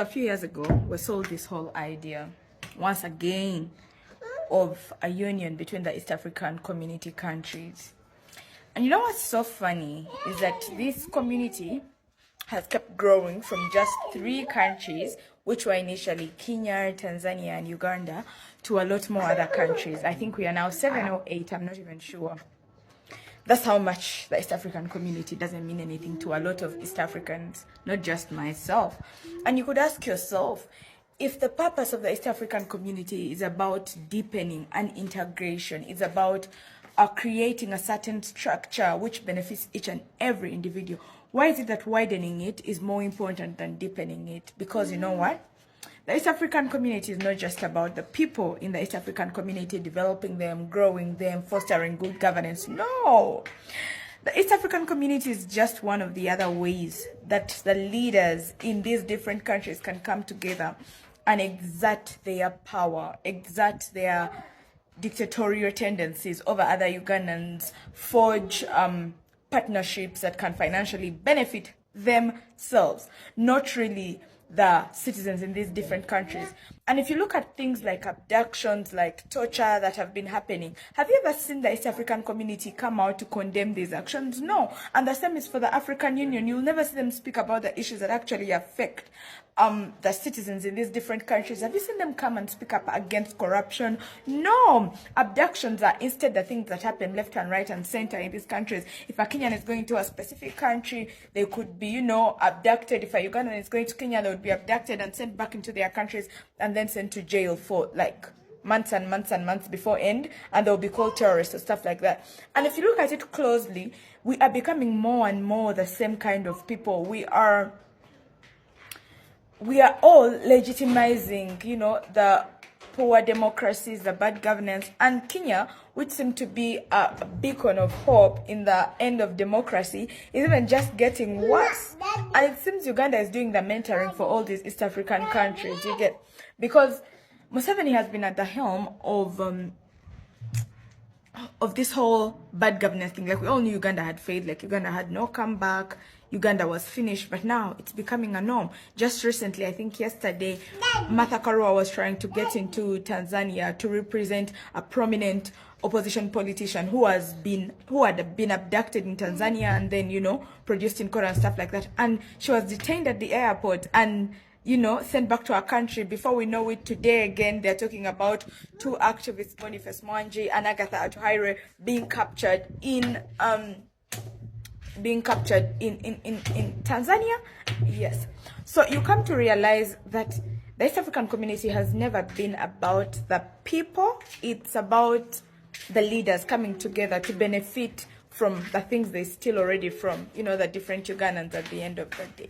A few years ago, we sold this whole idea, once again, of a union between the East African community countries. And you know what's so funny is that this community has kept growing from just 3 countries, which were initially Kenya, Tanzania, and Uganda, to a lot more other countries. I think we are now 7 or 8, I'm not even sure. That's how much the East African community doesn't mean anything to a lot of East Africans, not just myself. And you could ask yourself, if the purpose of the East African community is about deepening and integration, it's about creating a certain structure which benefits each and every individual, why is it that widening it is more important than deepening it? Because you know what? The East African community is not just about the people in the East African community, developing them, growing them, fostering good governance. No! The East African community is just one of the other ways that the leaders in these different countries can come together and exert their power, exert their dictatorial tendencies over other Ugandans, forge partnerships that can financially benefit themselves, not really the citizens in these different countries. And if you look at things like abductions, like torture that have been happening, have you ever seen the East African community come out to condemn these actions? No. And the same is for the African Union. You'll never see them speak about the issues that actually affect the citizens in these different countries. Have you seen them come and speak up against corruption? No. Abductions are instead the things that happen left and right and center in these countries. If a Kenyan is going to a specific country, they could be, abducted. If a Ugandan is going to Kenya, they would be abducted and sent back into their countries and then sent to jail for like months and months and months before end, and they'll be called terrorists or stuff like that. And if you look at it closely, we are becoming more and more the same kind of people. We are all legitimizing, the poor democracies, the bad governance, and Kenya, which seemed to be a beacon of hope in the end of democracy, is even just getting worse. And it seems Uganda is doing the mentoring for all these East African countries, you get? Because Museveni has been at the helm of this whole bad governance thing. Like, we all knew Uganda had failed, like Uganda had no comeback, Uganda was finished, but now it's becoming a norm. Just recently, I think yesterday, Martha Karua was trying to get into Tanzania to represent a prominent opposition politician who had been abducted in Tanzania and then, produced in court and stuff like that. And she was detained at the airport and sent back to our country. Before we know it, today again, they're talking about 2 activists, Boniface Mwangi and Agatha Atuhaire, being captured in Tanzania. Yes. So you come to realize that the East African community has never been about the people. It's about the leaders coming together to benefit from the things they steal already from, the different Ugandans at the end of the day.